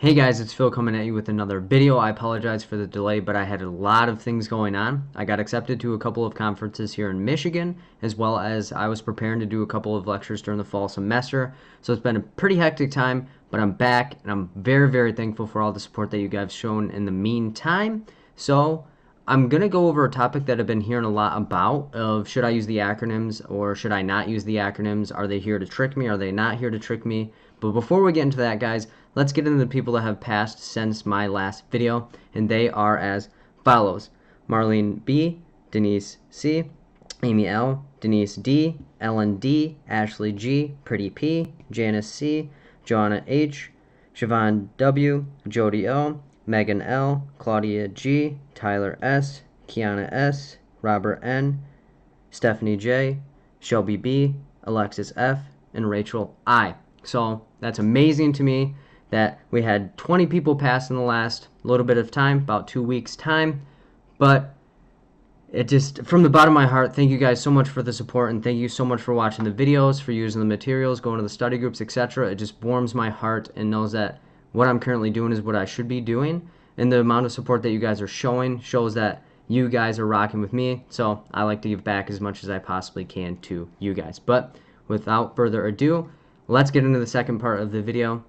Hey guys, it's Phil coming at you with another video. I apologize for the delay, but I had a lot of things going on. I got accepted to a couple of conferences here in Michigan, as well as I was preparing to do a couple of lectures during the fall semester. So it's been a pretty hectic time, but I'm back, and I'm very, very thankful for all the support that you guys have shown in the meantime. So I'm going to go over a topic that I've been hearing a lot about of should I use the acronyms or should I not use the acronyms? Are they here to trick me? Are they not here to trick me? But before we get into that, guys, let's get into the people that have passed since my last video, and they are as follows: Marlene B, Denise C, Amy L, Denise D, Ellen D, Ashley G, Pretty P, Janice C, Joanna H, Siobhan W, Jody O, Megan L, Claudia G, Tyler S, Kiana S, Robert N, Stephanie J, Shelby B, Alexis F, and Rachel I. So that's amazing to me that we had 20 people pass in the last little bit of time, about 2 weeks time. But it just, from the bottom of my heart, thank you guys so much for the support, and thank you so much for watching the videos, for using the materials, going to the study groups, etc. It just warms my heart and knows that what I'm currently doing is what I should be doing, and the amount of support that you guys are showing shows that you guys are rocking with me. So I like to give back as much as I possibly can to you guys. But without further ado, let's get into the second part of the video,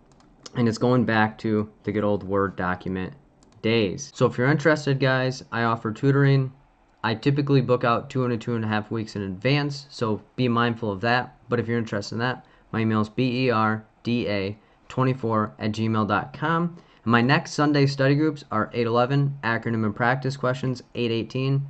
and it's going back to the good old Word document days. So if you're interested, guys, I offer tutoring. I typically book out 2.5 weeks in advance, so be mindful of that. But if you're interested in that, my email is berda24@gmail.com. And my next Sunday study groups are 8:11, acronym and practice questions, 8:18,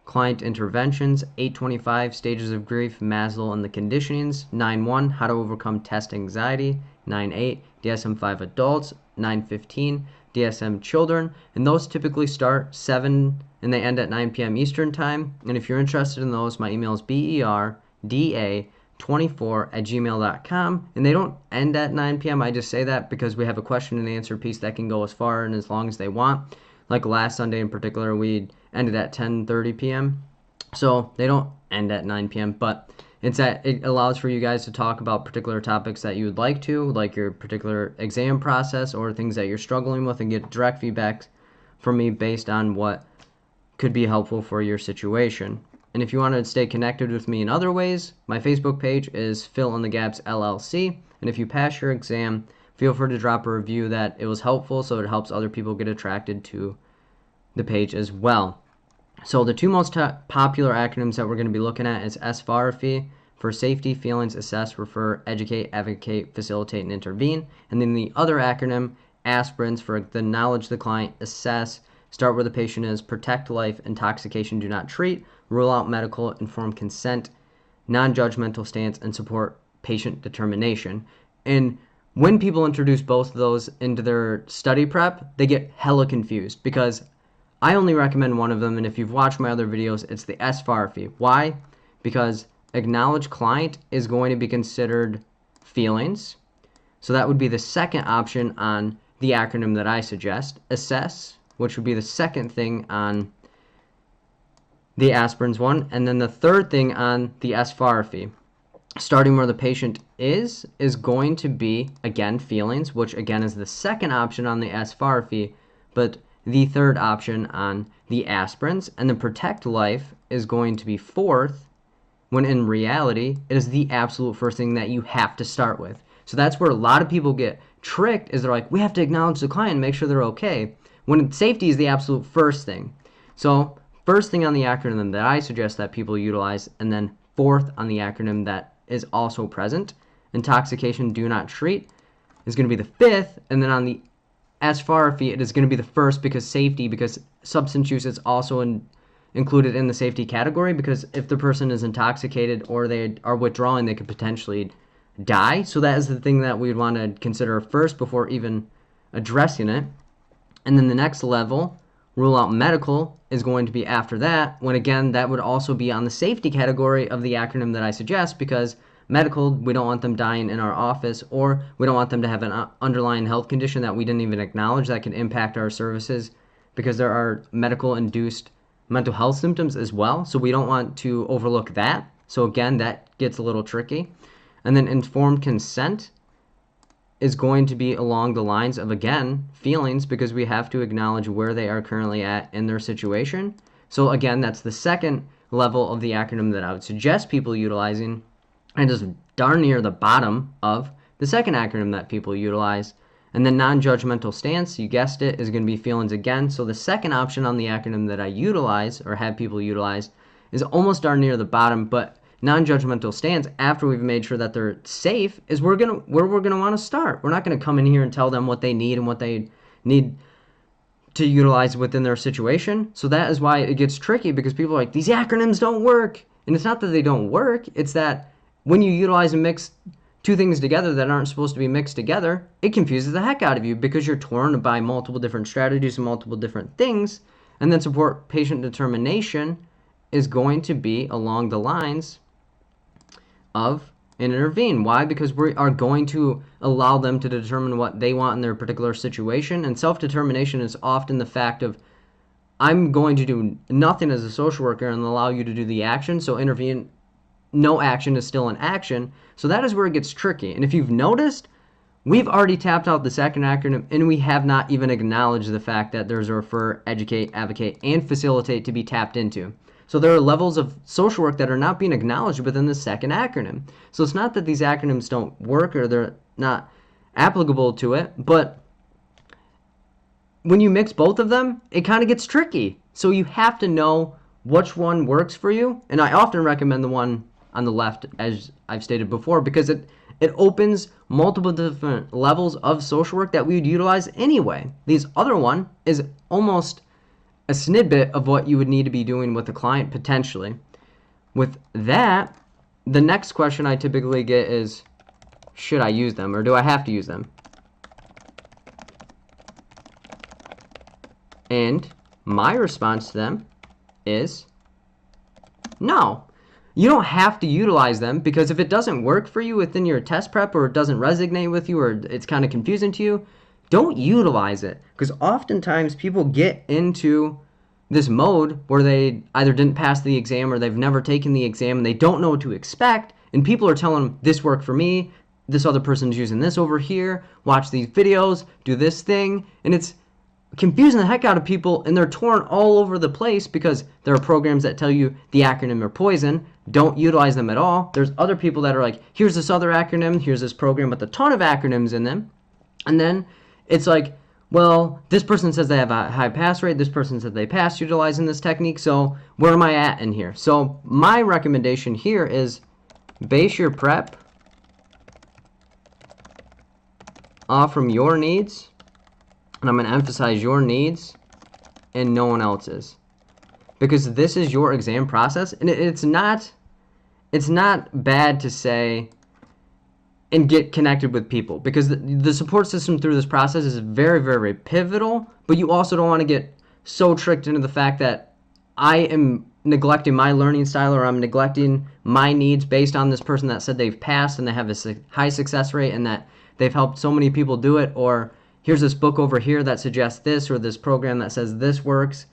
client interventions, 8:25, stages of grief, Maslow and the conditionings, 9:1, how to overcome test anxiety, 9:8, DSM-5 adults, 9:15, DSM children, and those typically start 7 and they end at 9 p.m. Eastern time. And if you're interested in those, my email is berda24@gmail.com, and they don't end at 9 p.m. I just say that because we have a question and answer piece that can go as far and as long as they want. Like last Sunday in particular, we ended at 10:30 p.m. So they don't end at 9 p.m., but it allows for you guys to talk about particular topics that you would like to, like your particular exam process or things that you're struggling with, and get direct feedback from me based on what could be helpful for your situation. And if you want to stay connected with me in other ways, my Facebook page is Fill in the Gaps LLC, and if you pass your exam, feel free to drop a review that it was helpful, so it helps other people get attracted to the page as well. So the two most popular acronyms that we're going to be looking at is SFARFI for safety, feelings, assess, refer, educate, advocate, facilitate, and intervene. And then the other acronym, ASPRINs, for the knowledge the client, assess, start where the patient is, protect life, intoxication, do not treat, rule out medical, inform consent, non-judgmental stance, and support patient determination. And when people introduce both of those into their study prep, they get hella confused because I only recommend one of them, and if you've watched my other videos, it's the SFARFI. Why? Because acknowledge client is going to be considered feelings. So that would be the second option on the acronym that I suggest. Assess, which would be the second thing on the aspirins one. And then the third thing on the SFARFI, starting where the patient is going to be, again, feelings, which again is the second option on the SFARFI, but the third option on the aspirins. And the protect life is going to be fourth, when in reality, it is the absolute first thing that you have to start with. So that's where a lot of people get tricked, is they're like, we have to acknowledge the client and make sure they're okay, when safety is the absolute first thing. So first thing on the acronym that I suggest that people utilize, and then fourth on the acronym that is also present, intoxication, do not treat, is going to be the fifth, and then on the SFARFI, it is going to be the first because safety, because substance use is also included in the safety category, because if the person is intoxicated or they are withdrawing, they could potentially die. So that is the thing that we would want to consider first before even addressing it. And then the next level, rule out medical, is going to be after that, when again, that would also be on the safety category of the acronym that I suggest, because medical, we don't want them dying in our office, or we don't want them to have an underlying health condition that we didn't even acknowledge that can impact our services, because there are medical-induced mental health symptoms as well, so we don't want to overlook that. So again, that gets a little tricky. And then informed consent is going to be along the lines of, again, feelings, because we have to acknowledge where they are currently at in their situation. So again, that's the second level of the acronym that I would suggest people utilizing, and is darn near the bottom of the second acronym that people utilize. And the non-judgmental stance, you guessed it, is going to be feelings again. So the second option on the acronym that I utilize, or have people utilize, is almost darn near the bottom, but non-judgmental stance, after we've made sure that they're safe, is where we're gonna want to start. We're not going to come in here and tell them what they need and what they need to utilize within their situation. So that is why it gets tricky, because people are like, these acronyms don't work. And it's not that they don't work, it's that when you utilize and mix two things together that aren't supposed to be mixed together, it confuses the heck out of you, because you're torn by multiple different strategies and multiple different things. And then support patient determination is going to be along the lines of intervene. Why? Because we are going to allow them to determine what they want in their particular situation. And self-determination is often the fact of, I'm going to do nothing as a social worker and allow you to do the action. So intervene, no action is still an action. So that is where it gets tricky. And if you've noticed, we've already tapped out the second acronym, and we have not even acknowledged the fact that there's a refer, educate, advocate, and facilitate to be tapped into. So there are levels of social work that are not being acknowledged within the second acronym. So it's not that these acronyms don't work or they're not applicable to it, but when you mix both of them, it kind of gets tricky. So you have to know which one works for you. And I often recommend the one on the left, as I've stated before, because it opens multiple different levels of social work that we would utilize anyway. This other one is almost a snippet of what you would need to be doing with a client potentially. With that, the next question I typically get is, should I use them, or do I have to use them? And my response to them is no. You don't have to utilize them, because if it doesn't work for you within your test prep, or it doesn't resonate with you, or it's kind of confusing to you, don't utilize it. Because oftentimes people get into this mode where they either didn't pass the exam or they've never taken the exam and they don't know what to expect, and people are telling them, this worked for me, this other person's using this over here, watch these videos, do this thing, and it's confusing the heck out of people, and they're torn all over the place because there are programs that tell you the acronym are poison, don't utilize them at all. There's other people that are like, here's this other acronym, here's this program with a ton of acronyms in them, and then it's like, well, this person says they have a high pass rate, this person said they passed utilizing this technique, so where am I at in here? So my recommendation here is base your prep off from your needs, and I'm going to emphasize your needs and no one else's, because this is your exam process, and it's not bad to say and get connected with people, because the support system through this process is very, very pivotal, but you also don't want to get so tricked into the fact that I am neglecting my learning style, or I'm neglecting my needs based on this person that said they've passed and they have a high success rate and that they've helped so many people do it, or here's this book over here that suggests this, or this program that says this works.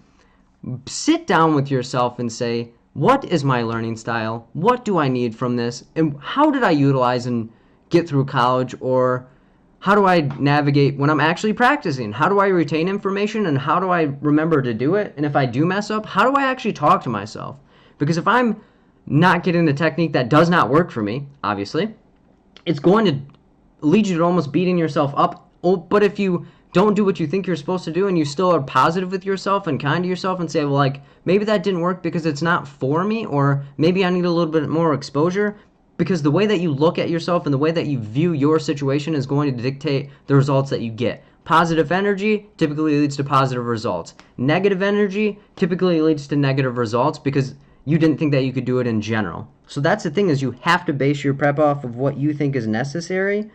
Sit down with yourself and say, what is my learning style? What do I need from this? And how did I utilize and get through college? Or how do I navigate when I'm actually practicing? How do I retain information, and how do I remember to do it? And if I do mess up, how do I actually talk to myself? Because if I'm not getting the technique that does not work for me, obviously, it's going to lead you to almost beating yourself up. But if you don't do what you think you're supposed to do, and you still are positive with yourself and kind to yourself and say, well, like, maybe that didn't work because it's not for me, or maybe I need a little bit more exposure, because the way that you look at yourself and the way that you view your situation is going to dictate the results that you get. Positive energy typically leads to positive results. Negative energy typically leads to negative results because you didn't think that you could do it in general. So that's the thing, is you have to base your prep off of what you think is necessary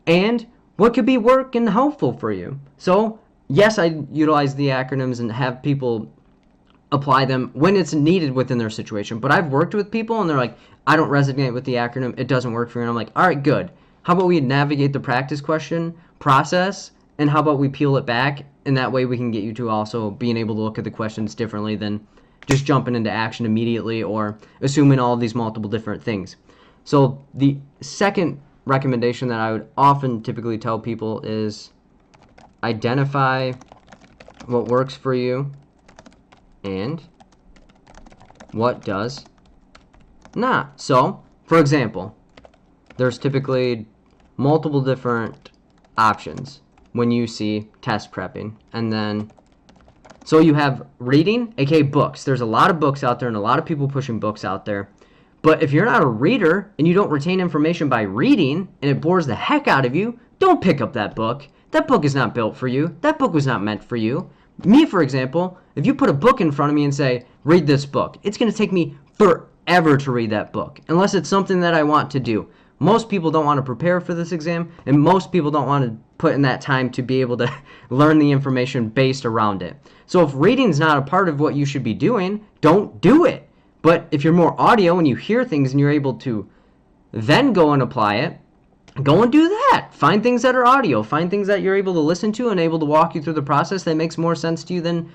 and what could be work and helpful for you. So yes, I utilize the acronyms and have people apply them when it's needed within their situation. But I've worked with people and they're like, I don't resonate with the acronym, it doesn't work for me. And I'm like, all right, good. How about we navigate the practice question process, and how about we peel it back, and that way we can get you to also being able to look at the questions differently than just jumping into action immediately or assuming all of these multiple different things. So the second recommendation that I would often typically tell people is identify what works for you and what does not. So, for example, there's typically multiple different options when you see test prepping. And then, so you have reading, aka books. There's a lot of books out there and a lot of people pushing books out there. But if you're not a reader and you don't retain information by reading and it bores the heck out of you, don't pick up that book. That book is not built for you. That book was not meant for you. Me, for example, if you put a book in front of me and say, read this book, it's going to take me forever to read that book, unless it's something that I want to do. Most people don't want to prepare for this exam, and most people don't want to put in that time to be able to learn the information based around it. So if reading's not a part of what you should be doing, don't do it. But if you're more audio and you hear things and you're able to then go and apply it, go and do that. Find things that are audio. Find things that you're able to listen to and able to walk you through the process that makes more sense to you than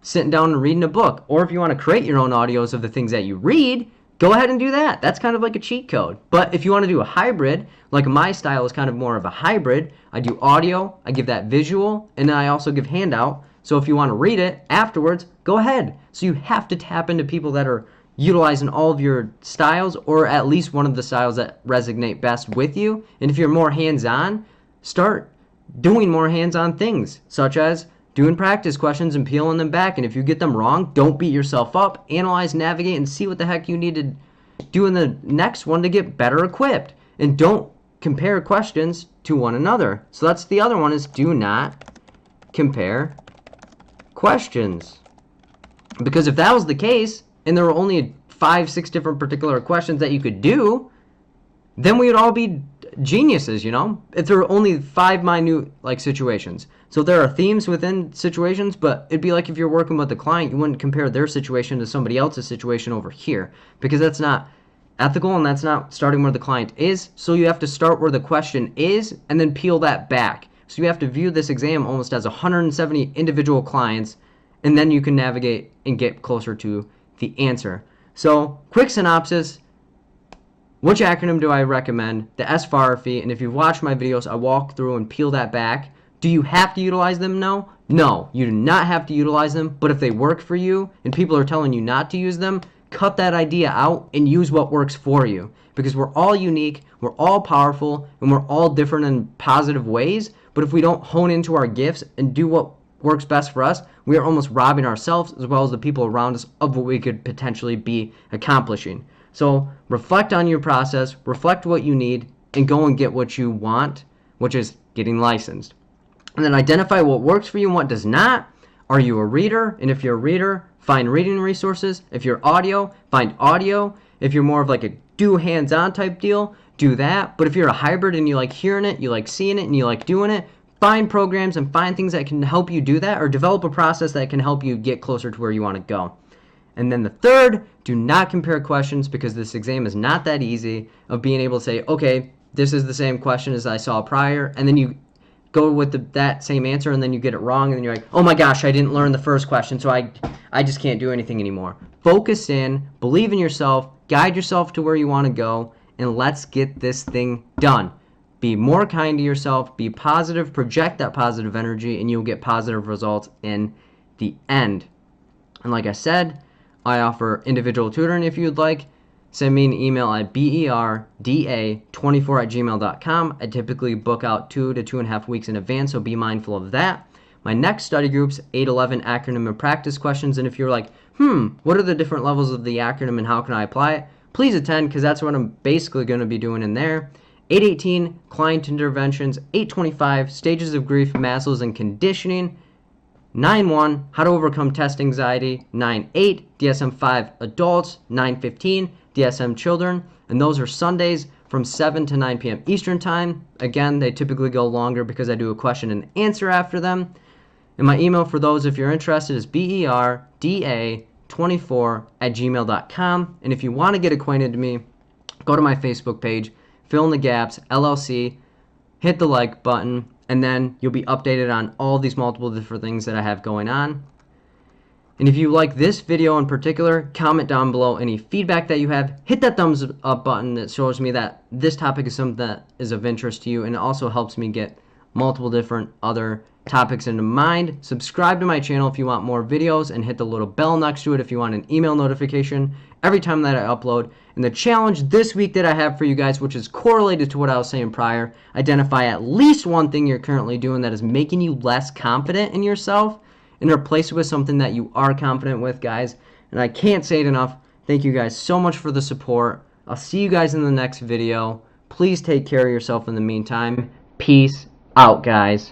sitting down and reading a book. Or if you want to create your own audios of the things that you read, go ahead and do that. That's kind of like a cheat code. But if you want to do a hybrid, like my style is kind of more of a hybrid, I do audio, I give that visual, and then I also give handout. So if you want to read it afterwards, go ahead. So you have to tap into people that are utilizing all of your styles, or at least one of the styles that resonate best with you. And if you're more hands-on, start doing more hands-on things, such as doing practice questions and peeling them back. And if you get them wrong, don't beat yourself up. Analyze, navigate, and see what the heck you need to do in the next one to get better equipped. And don't compare questions to one another. So that's the other one, is do not compare questions. Because if that was the case, and there were only 5-6 different particular questions that you could do, then we would all be geniuses, you know? If there were only 5 minute situations. So there are themes within situations, but it'd be like if you're working with a client, you wouldn't compare their situation to somebody else's situation over here, because that's not ethical and that's not starting where the client is. So you have to start where the question is and then peel that back. So you have to view this exam almost as 170 individual clients, and then you can navigate and get closer to the answer. So, quick synopsis. Which acronym do I recommend? The SFARFI. And if you've watched my videos, I walk through and peel that back. Do you have to utilize them? No. No, you do not have to utilize them. But if they work for you and people are telling you not to use them, cut that idea out and use what works for you. Because we're all unique, we're all powerful, and we're all different in positive ways. But if we don't hone into our gifts and do what works best for us, we are almost robbing ourselves as well as the people around us of what we could potentially be accomplishing. So reflect on your process, reflect what you need, and go and get what you want, which is getting licensed. And then identify what works for you and what does not. Are you a reader? And if you're a reader, find reading resources. If you're audio, find audio. If you're more of like a do hands-on type deal, do that. But if you're a hybrid and you like hearing it, you like seeing it, and you like doing it, find programs and find things that can help you do that, or develop a process that can help you get closer to where you want to go. And then the third, do not compare questions, because this exam is not that easy of being able to say, okay, this is the same question as I saw prior, and then you go with that same answer and then you get it wrong, and then you're like, oh my gosh, I didn't learn the first question, so I just can't do anything anymore. Focus in, believe in yourself, guide yourself to where you want to go, and let's get this thing done. Be more kind to yourself, be positive, project that positive energy, and you'll get positive results in the end. And like I said, I offer individual tutoring if you'd like. Send me an email at berda24@gmail.com. I typically book out 2 to 2.5 weeks in advance, so be mindful of that. My next study group's 811 acronym and practice questions, and if you're like, what are the different levels of the acronym and how can I apply it? Please attend, because that's what I'm basically going to be doing in there. 818, client interventions. 825, stages of grief, Maslow's and conditioning. 9-1, how to overcome test anxiety. 9-8, DSM-5 adults. 9-15, DSM children. And those are Sundays from 7 to 9 p.m. Eastern time. Again, they typically go longer because I do a question and answer after them. And my email for those, if you're interested, is berda24@gmail.com. And if you want to get acquainted with me, go to my Facebook page, Fill in the Gaps, LLC, hit the like button, and then you'll be updated on all these multiple different things that I have going on. And if you like this video in particular, comment down below any feedback that you have. Hit that thumbs up button that shows me that this topic is something that is of interest to you, and it also helps me get multiple different other topics into mind. Subscribe to my channel if you want more videos, and hit the little bell next to it if you want an email notification every time that I upload. And the challenge this week that I have for you guys, which is correlated to what I was saying prior, identify at least one thing you're currently doing that is making you less confident in yourself, and replace it with something that you are confident with, guys. And I can't say it enough. Thank you guys so much for the support. I'll see you guys in the next video. Please take care of yourself in the meantime. Peace out, guys.